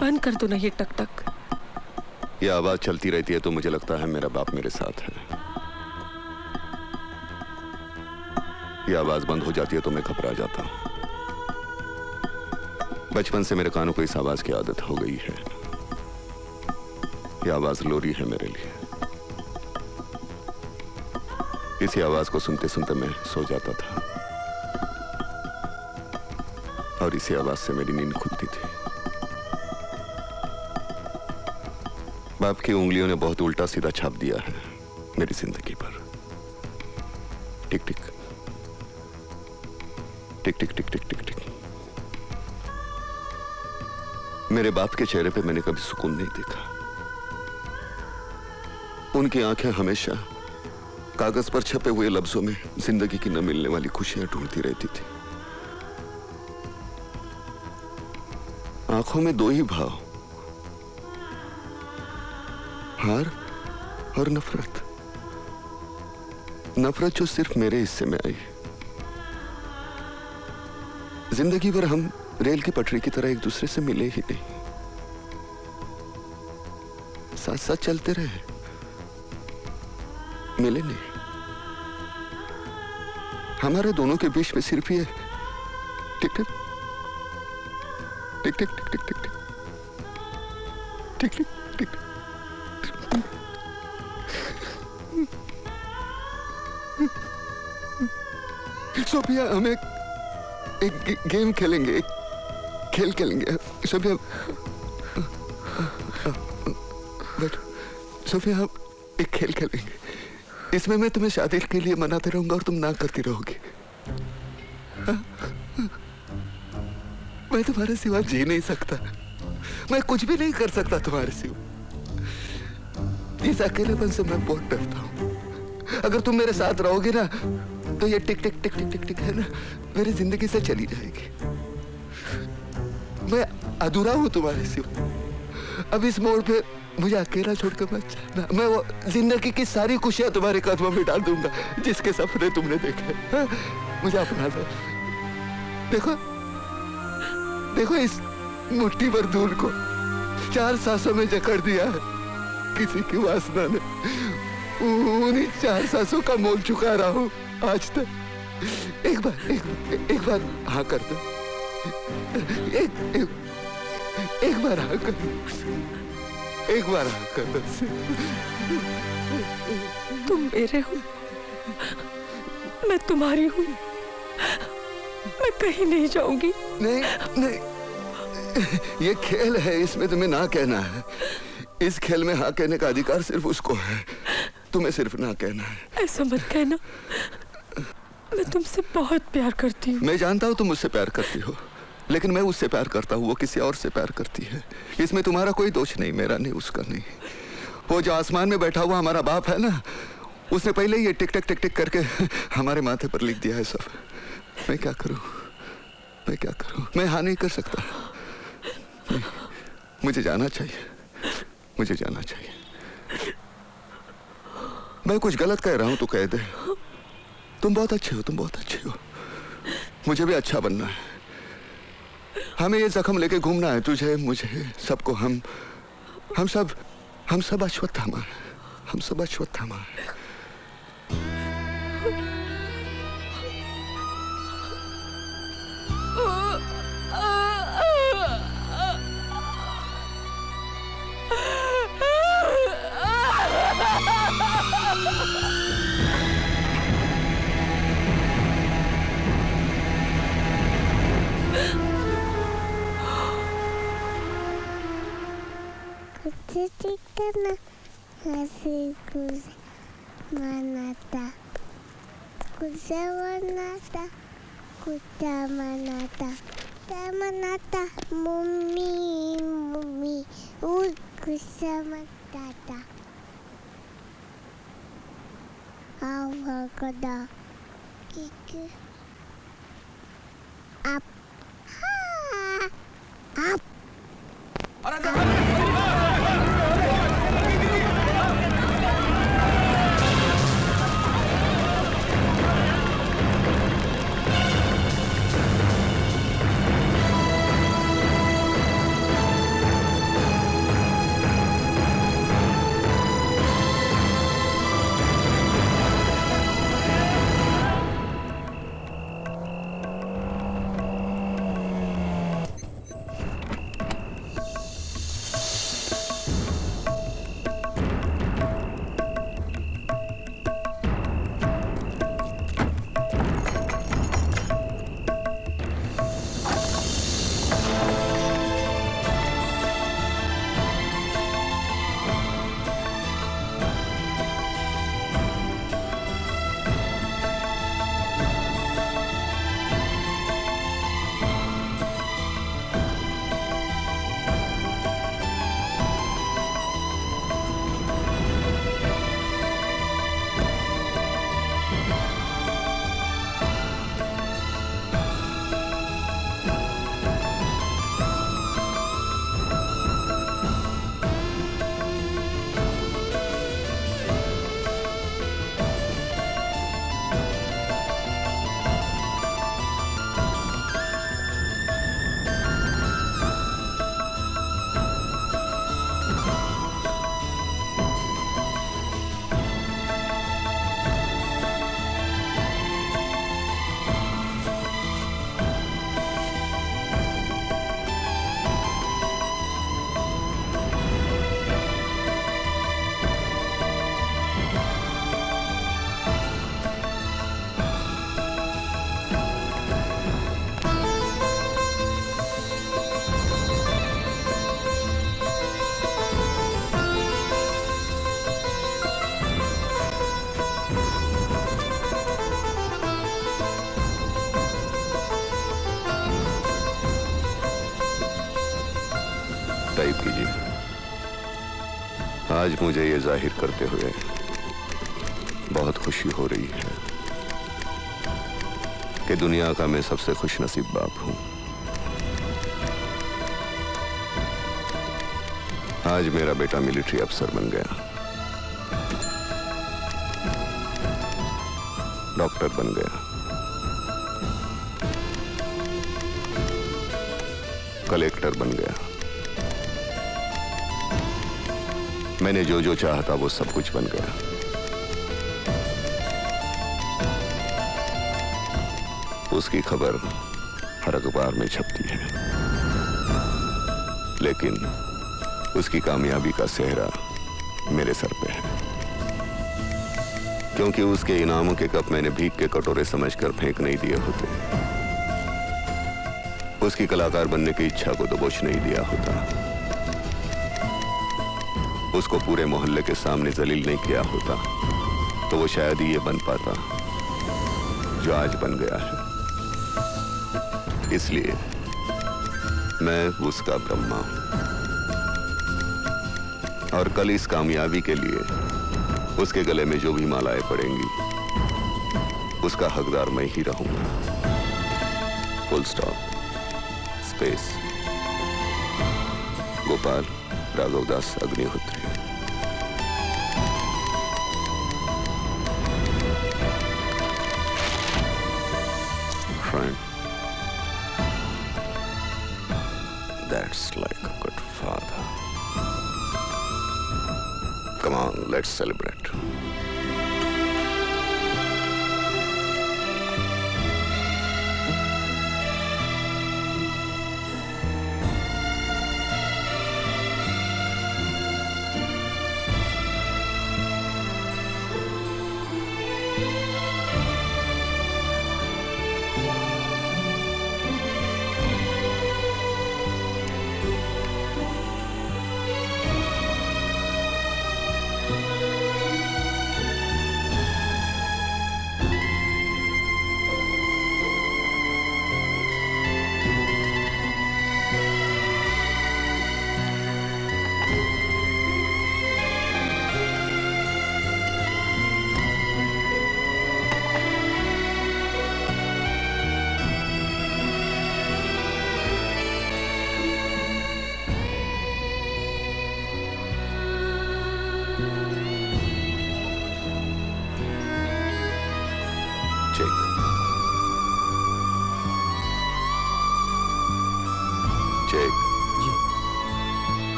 बंद कर दो ना ये टक टक। ये आवाज चलती रहती है तो मुझे लगता है मेरा बाप मेरे साथ है। ये आवाज बंद हो जाती है तो मैं घबरा जाता हूं। बचपन से मेरे कानों को इस आवाज की आदत हो गई है। ये आवाज लोरी है मेरे लिए। इसी आवाज को सुनते सुनते मैं सो जाता था और इसी आवाज से मेरी नींद खुलती थी। बाप की उंगलियों ने बहुत उल्टा सीधा छाप दिया है मेरी जिंदगी पर। टिक टिक टिक टिक टिक टिक टिक टिक। मेरे बाप के चेहरे पे मैंने कभी सुकून नहीं देखा। उनकी आंखें हमेशा कागज पर छपे हुए लफ्जों में जिंदगी की न मिलने वाली खुशियां ढूंढती रहती थी। आंखों में दो ही भाव, हार और नफरत। नफरत जो सिर्फ मेरे हिस्से में आई। जिंदगी भर हम रेल की पटरी की तरह एक दूसरे से मिले ही नहीं, साथ साथ चलते रहे, मिले नहीं। हमारे दोनों के बीच में सिर्फ ये टिक टिक टिक टिक टिक टिक टिक टिक टिक टिक। सोफिया, हम एक गेम खेलेंगे, एक खेल खेलेंगे। सोफिया बैठो। सोफिया, हम एक खेल खेलेंगे। इसमें मैं तुम्हें शादी के लिए मनाते रहूंगा और तुम ना करती रहोगी। मैं तुम्हारे सिवा जी नहीं सकता। मैं कुछ भी नहीं कर सकता तुम्हारे सिवा। इस अकेलेपन से मैं बहुत डरता हूं। अगर तुम मेरे साथ रहोगे ना तो ये टिक टिक टिक टिक टिक टिक है ना, मेरी जिंदगी से चली जाएगी। मैं अधूरा हूं तुम्हारे सिवा। अब इस मोड़ पे मुझे अकेला छोड़कर मत जाना। मैं वो जिंदगी की सारी खुशियां तुम्हारे कदमों में डाल दूंगा जिसके सपने तुमने देखे। मुझे अपना दो। देखो देखो, इस मुट्ठी भर धूल को 4 सांसों में जकड़ दिया है किसी की वासना ने। उन्हीं 4 सांसों का मोल चुका रहा हूं आज तक। एक बार हाँ कर दो। एक बार हाँ कर दो। एक बार हाँ कर दो। तुम मेरे हो, मैं तुम्हारी हूँ। मैं कहीं नहीं जाऊंगी। नहीं नहीं, ये खेल है, इसमें तुम्हें ना कहना है। इस खेल में हाँ कहने का अधिकार सिर्फ उसको है। तुम्हें सिर्फ ना कहना है। ऐसा मत कहना। मैं तुमसे बहुत प्यार करती हूँ। मैं जानता हूँ तुम मुझसे प्यार करती हो, लेकिन मैं उससे प्यार करता हूँ, वो किसी और से प्यार करती है। इसमें तुम्हारा कोई दोष नहीं, मेरा नहीं, उसका नहीं। वो जो आसमान में बैठा हुआ हमारा बाप है ना, उसने पहले ही ये टिक टिक टिक टिक करके हमारे माथे पर लिख दिया है सब। मैं क्या करूँ, मैं क्या करूँ? मैं हाँ नहीं कर सकता। मुझे जाना चाहिए, मुझे जाना चाहिए। मैं कुछ गलत कह रहा हूं तो कह दे। तुम बहुत अच्छे हो, तुम बहुत अच्छे हो। मुझे भी अच्छा बनना है। हमें ये जख्म लेके घूमना है, तुझे, मुझे, सबको। हम सब अश्वत्थामा है। हम सब अश्वत्थामा है। Kucicikana hasikus manata, kusawanata, kutamanata, tamanata, mumi, kusamatata, avakada, kiku, up, up. Type कीजिए। आज मुझे ये जाहिर करते हुए बहुत खुशी हो रही है कि दुनिया का मैं सबसे खुशनसीब बाप हूं। आज मेरा बेटा मिलिट्री अफसर बन गया, डॉक्टर बन गया, कलेक्टर बन गया। मैंने जो जो चाहा था वो सब कुछ बन गया। उसकी खबर हर अखबार में छपती है, लेकिन उसकी कामयाबी का सेहरा मेरे सर पे है, क्योंकि उसके इनामों के कप मैंने भीख के कटोरे समझकर फेंक नहीं दिए होते, उसकी कलाकार बनने की इच्छा को दबोच नहीं दिया होता, उसको पूरे मोहल्ले के सामने जलील नहीं किया होता, तो वो शायद ही ये बन पाता जो आज बन गया है। इसलिए मैं उसका ब्रह्मा हूं, और कल इस कामयाबी के लिए उसके गले में जो भी मालाएं पड़ेंगी उसका हकदार मैं ही रहूंगा। Full stop. Space. Gopal Raghavdas Agnihotri. Friend, that's like a good father. Come on, let's celebrate.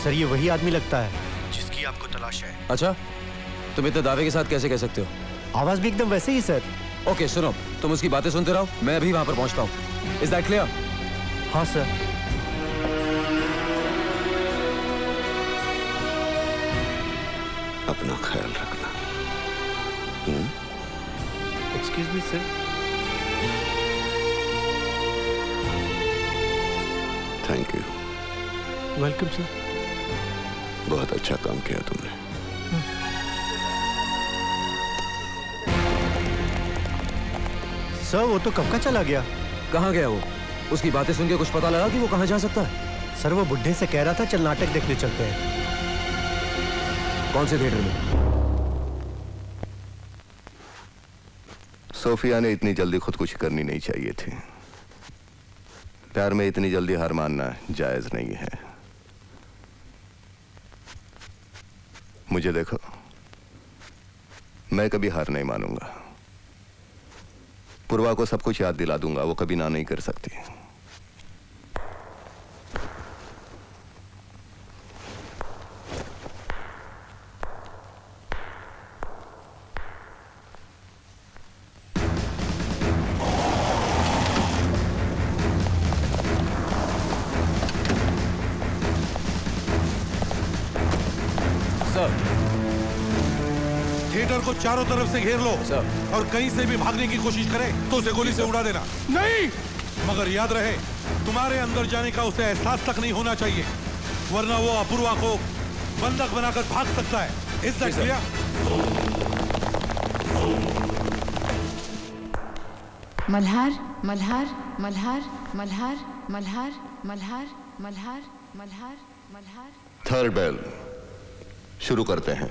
Sir ये वही आदमी लगता है जिसकी आपको तलाश है। अच्छा, तुम इतने दावे के साथ कैसे कह सकते हो? आवाज भी एकदम वैसे ही सर। ओके सुनो, तुम उसकी बातें सुनते रहो, मैं अभी वहां पर पहुंचता हूं। Is that clear? हाँ सर। अपना ख्याल रखना। Excuse me sir. Thank you. Welcome sir. बहुत अच्छा काम किया तुमने। सर वो तो कब का चला गया। कहाँ गया वो? उसकी बातें सुन के कुछ पता लगा कि वो कहाँ जा सकता है? सर वो बुड्ढे से कह रहा था चल नाटक देखने चलते हैं। कौन से थिएटर में? सोफिया ने इतनी जल्दी खुदकुशी करनी नहीं चाहिए थी। प्यार में इतनी जल्दी हार मानना जायज नहीं है। मुझे देखो, मैं कभी हार नहीं मानूंगा। पूर्वा को सब कुछ याद दिला दूंगा, वो कभी ना नहीं कर सकती। थिएटर को चारों तरफ से घेर लो सर। और कहीं से भी भागने की कोशिश करे तो उसे गोली से उड़ा देना। नहीं, मगर याद रहे तुम्हारे अंदर जाने का उसे एहसास तक नहीं होना चाहिए, वरना वो अपूर्वा को बंधक बनाकर भाग सकता है। Is that clear? Malhar Malhar Malhar Malhar Malhar Malhar Malhar Malhar Malhar. Third bell शुरू करते हैं।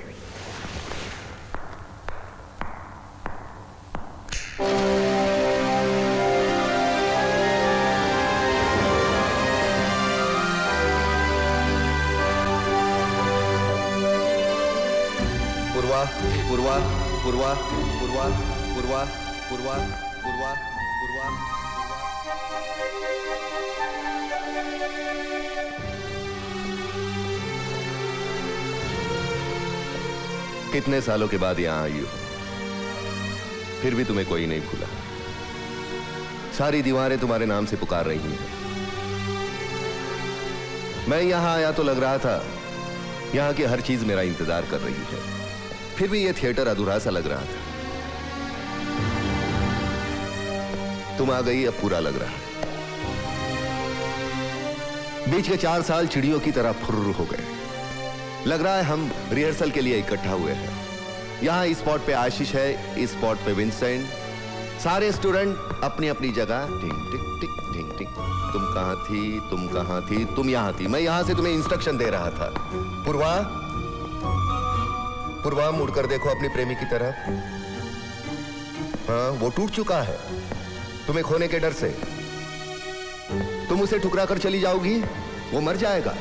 पूर्वा पूर्वा पूर्वा पूर्वा पूर्वा पूर्वा पूर्वा पूर्वा। कितने सालों के बाद यहां आई हो, फिर भी तुम्हें कोई नहीं भूला। सारी दीवारें तुम्हारे नाम से पुकार रही हैं। मैं यहां आया तो लग रहा था यहां की हर चीज मेरा इंतजार कर रही है, फिर भी यह थिएटर अधूरा सा लग रहा था। तुम आ गई, अब पूरा लग रहा है। बीच के 4 साल चिड़ियों की तरह फुर्र हो गए। लग रहा है हम रिहर्सल के लिए इकट्ठा हुए हैं। यहां इस स्पॉट पे आशीष है, इस स्पॉट पे विंसेंट, सारे स्टूडेंट अपनी अपनी जगह। टिंग टिक टिक टिंग टिक। तुम कहां थी, तुम कहां थी, तुम यहां थी, मैं यहां से तुम्हें इंस्ट्रक्शन दे रहा था। पूर्वा पूर्वा, मुड़कर देखो अपनी प्रेमी की तरफ। हाँ, वो टूट चुका है तुम्हें खोने के डर से। तुम उसे ठुकरा कर चली जाओगी, वो मर जाएगा।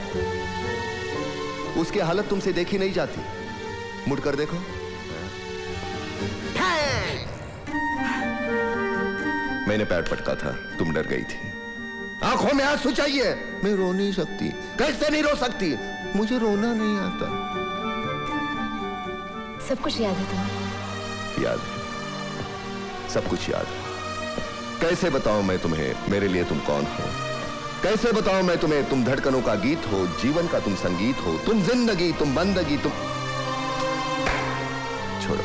उसकी हालत तुमसे देखी नहीं जाती। मुड़कर देखो। मैंने पैर पटका था, तुम डर गई थी। आंखों में आंसू चाहिए। मैं रो नहीं सकती। कैसे नहीं रो सकती? मुझे रोना नहीं आता। सब कुछ याद है तुम्हें? याद है, सब कुछ याद है। कैसे बताऊं मैं तुम्हें मेरे लिए तुम कौन हो? कैसे बताऊं मैं तुम्हें तुम धड़कनों का गीत हो, जीवन का तुम संगीत हो, तुम जिंदगी, तुम बंदगी, तुम। छोड़ो।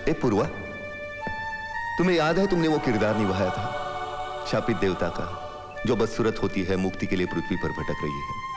ए पूर्वा, तुम्हें याद है तुमने वो किरदार निभाया था शापित देवता का, जो बदसूरत होती है, मुक्ति के लिए पृथ्वी पर भटक रही है।